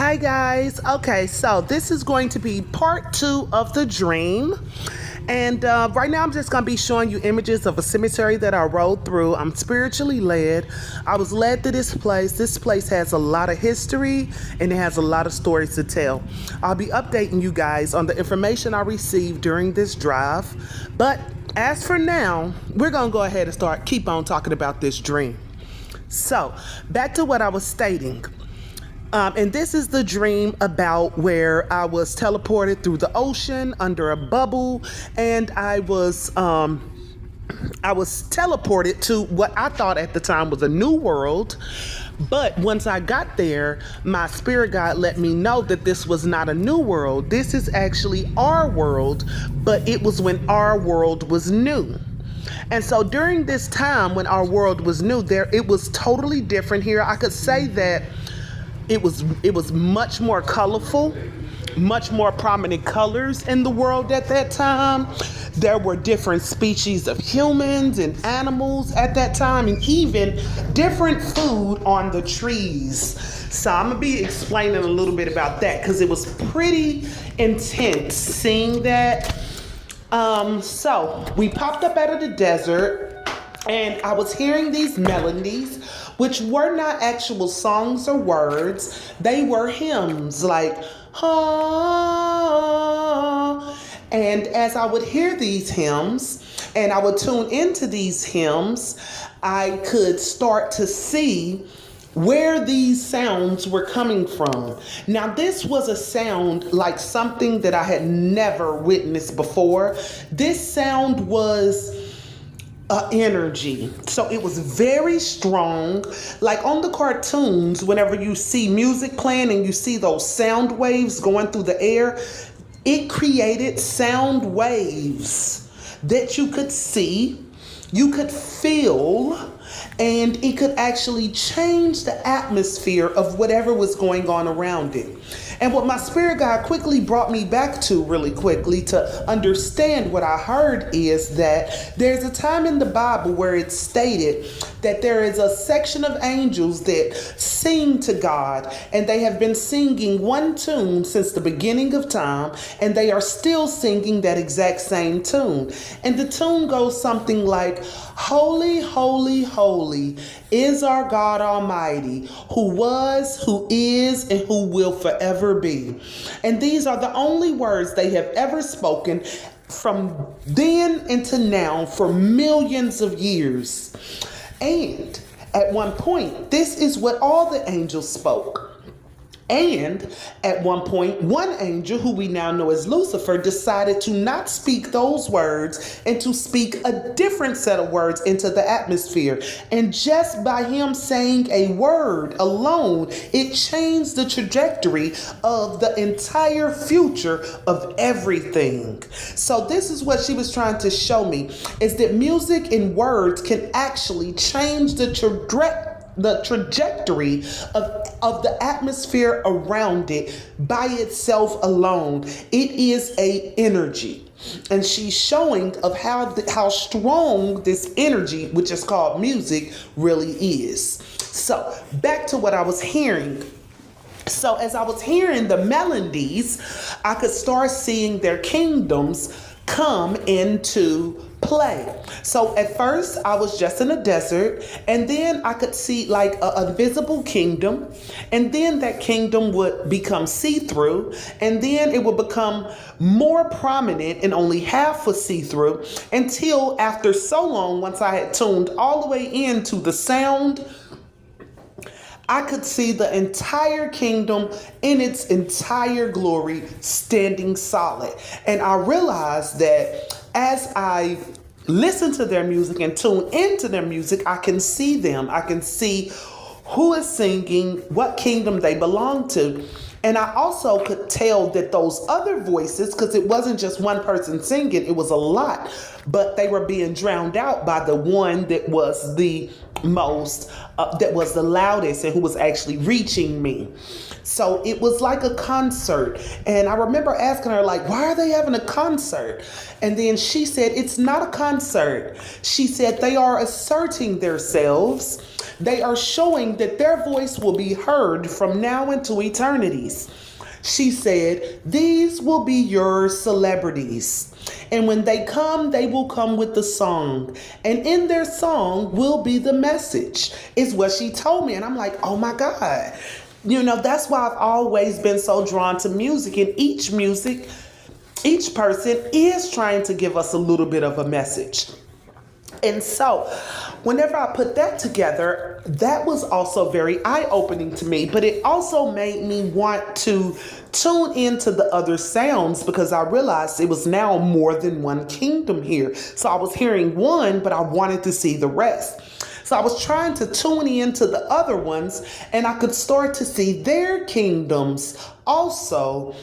Hi guys. Okay, so this is going to be part 2 of the dream. And right now I'm just going to be showing you images of a cemetery that I rode through. I'm spiritually led. I was led to this place. This place has a lot of history and it has a lot of stories to tell. I'll be updating you guys on the information I received during this drive. But as for now, we're going to go ahead and keep on talking about this dream. So back to what I was stating. And this is the dream about where I was teleported through the ocean under a bubble, and I was teleported to what I thought at the time was a new world. But once I got there, my spirit guide let me know that this was not a new world. This is actually our world, but it was when our world was new. And so during this time when our world was new, it was totally different here. I could say that it was much more colorful, much more prominent colors in the world at that time. There were different species of humans and animals at that time, and even different food on the trees. So I'm gonna be explaining a little bit about that because it was pretty intense seeing that. So we popped up out of the desert and I was hearing these melodies, which were not actual songs or words. They were hymns like, ah. And as I would hear these hymns and I would tune into these hymns, I could start to see where these sounds were coming from. Now, this was a sound like something that I had never witnessed before. This sound was energy. So it was very strong. Like on the cartoons, whenever you see music playing and you see those sound waves going through the air, it created sound waves that you could see, you could feel, and it could actually change the atmosphere of whatever was going on around it. And what my spirit guide quickly brought me back to really quickly to understand what I heard is that there's a time in the Bible where it's stated that there is a section of angels that sing to God, and they have been singing one tune since the beginning of time, and they are still singing that exact same tune. And the tune goes something like, "Holy, holy, holy is our God Almighty, who was, who is, and who will forever be." And these are the only words they have ever spoken from then into now for millions of years. And at one point, this is what all the angels spoke. And at one point, one angel, who we now know as Lucifer, decided to not speak those words and to speak a different set of words into the atmosphere. And just by him saying a word alone, it changed the trajectory of the entire future of everything. So this is what she was trying to show me, is that music and words can actually change the trajectory of the atmosphere around it by itself alone. It is a energy. And she's showing of how strong this energy, which is called music, really is. So back to what I was hearing. So as I was hearing the melodies, I could start seeing their kingdoms come into play. So at first I was just in a desert, and then I could see like a visible kingdom, and then that kingdom would become see-through, and then it would become more prominent and only half was see-through, until after so long, once I had tuned all the way into the sound, I could see the entire kingdom in its entire glory standing solid. And I realized that as I listen to their music and tune into their music, I can see them. I can see who is singing, what kingdom they belong to. And I also could tell that those other voices, because it wasn't just one person singing, it was a lot, but they were being drowned out by the one that was the most, that was the loudest and who was actually reaching me. So it was like a concert. And I remember asking her, like, why are they having a concert? And then she said, it's not a concert. She said they are asserting themselves. They are showing that their voice will be heard from now into eternity. face. She said, "These will be your celebrities. And when they come, they will come with the song. And in their song will be the message," is what she told me. And I'm like, oh my God. That's why I've always been so drawn to music. And each person is trying to give us a little bit of a message. And so, whenever I put that together, that was also very eye-opening to me. But it also made me want to tune into the other sounds, because I realized it was now more than one kingdom here. So I was hearing one, but I wanted to see the rest. So I was trying to tune into the other ones, and I could start to see their kingdoms also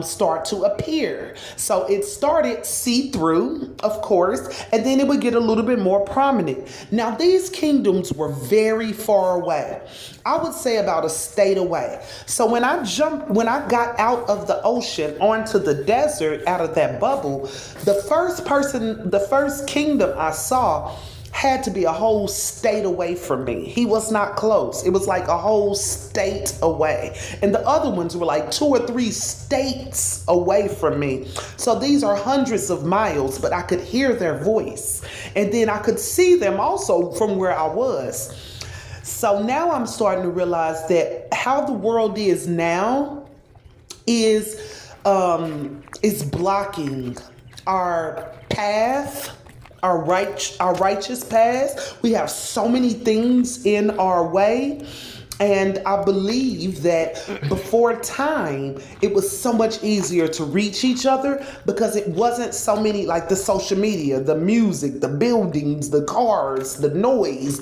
start to appear. So it started see-through, of course, and then it would get a little bit more prominent. Now, these kingdoms were very far away. I would say about a state away. So when I got out of the ocean onto the desert, out of that bubble, the first kingdom I saw had to be a whole state away from me. He was not close. It was like a whole state away. And the other ones were like 2 or 3 states away from me. So these are hundreds of miles, but I could hear their voice. And then I could see them also from where I was. So now I'm starting to realize that how the world is now is blocking our path, our righteous path. We have so many things in our way. And I believe that before time, it was so much easier to reach each other, because it wasn't so many, like the social media, the music, the buildings, the cars, the noise,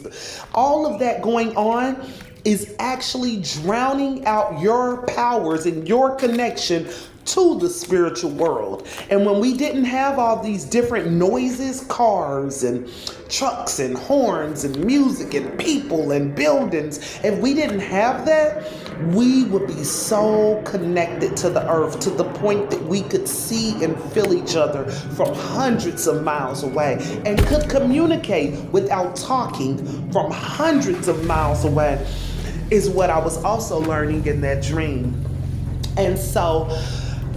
all of that going on is actually drowning out your powers and your connection to the spiritual world. And when we didn't have all these different noises, cars and trucks and horns and music and people and buildings, if we didn't have that, we would be so connected to the earth, to the point that we could see and feel each other from hundreds of miles away, and could communicate without talking from hundreds of miles away, is what I was also learning in that dream. And so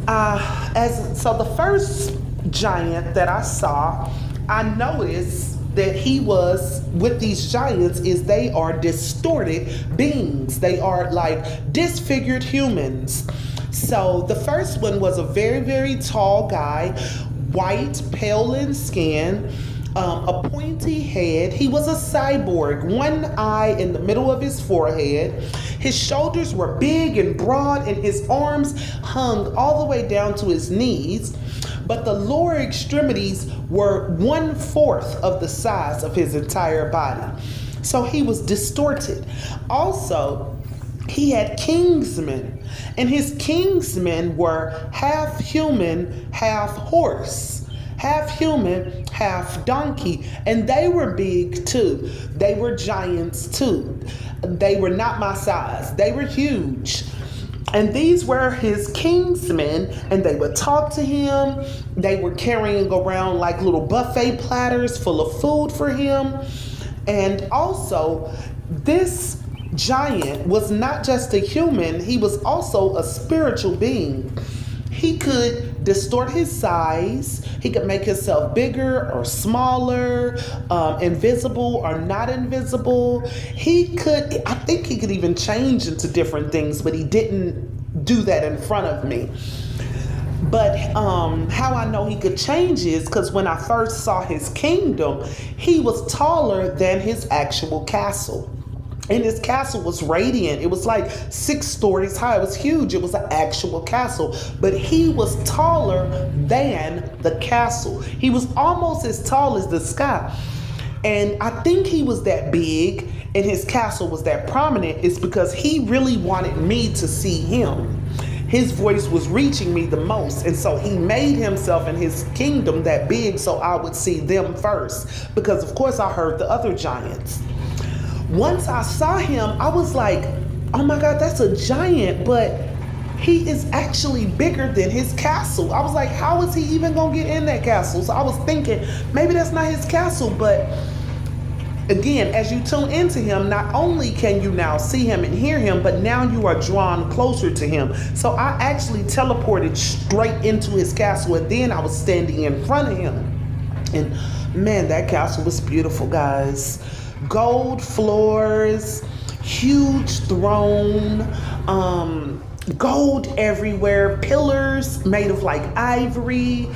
the first giant that I saw, I noticed that he was with these giants is they are distorted beings. They are like disfigured humans. So the first one was a very, very tall guy, white, pale in skin, a pointy head. He was a cyborg, one eye in the middle of his forehead. His shoulders were big and broad, and his arms hung all the way down to his knees. But the lower extremities were 1/4 of the size of his entire body. So he was distorted. Also, he had kingsmen, and his kingsmen were half human, half horse. Half human, half donkey. And they were big too. They were giants too. They were not my size. They were huge. And these were his kingsmen, and they would talk to him. They were carrying around like little buffet platters full of food for him. And also, this giant was not just a human, he was also a spiritual being. He could distort his size. He could make himself bigger or smaller, invisible or not invisible. I think he could even change into different things, but he didn't do that in front of me. But how I know he could change is because when I first saw his kingdom, he was taller than his actual castle. And his castle was radiant. It was like 6 stories high. It was huge. It was an actual castle. But he was taller than the castle. He was almost as tall as the sky. And I think he was that big and his castle was that prominent is because he really wanted me to see him. His voice was reaching me the most. And so he made himself and his kingdom that big so I would see them first. Because of course I heard the other giants. Once I saw him, I was like, oh my God, that's a giant, but he is actually bigger than his castle. I was like, how is he even gonna get in that castle? So I was thinking, maybe that's not his castle, but again, as you tune into him, not only can you now see him and hear him, but now you are drawn closer to him. So I actually teleported straight into his castle, and then I was standing in front of him. And man, that castle was beautiful, guys. Gold floors, huge throne, gold everywhere, pillars made of like ivory.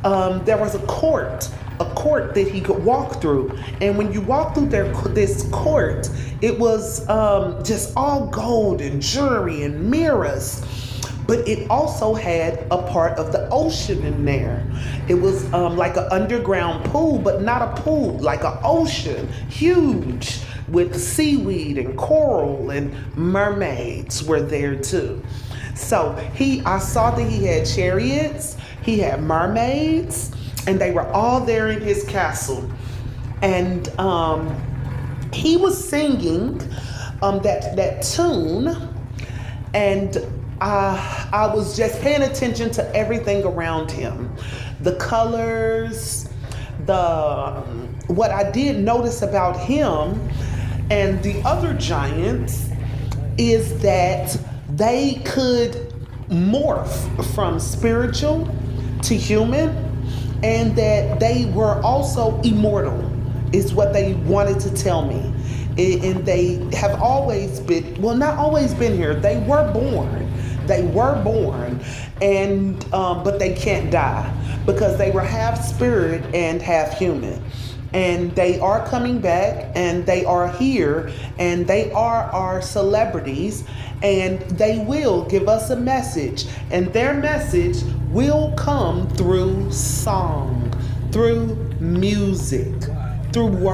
There was a court that he could walk through. And when you walk through this court, it was just all gold and jewelry and mirrors. But it also had a part of the ocean in there. It was like an underground pool, but not a pool, like an ocean, huge, with seaweed and coral, and mermaids were there too. So I saw that he had chariots, he had mermaids, and they were all there in his castle. And he was singing that tune, and I was just paying attention to everything around him, the colors, what I did notice about him and the other giants is that they could morph from spiritual to human, and that they were also immortal, is what they wanted to tell me. And they have always been, well, not always been here. They were born, and but they can't die because they were half spirit and half human. And they are coming back, and they are here, and they are our celebrities, and they will give us a message, and their message will come through song, through music, through words.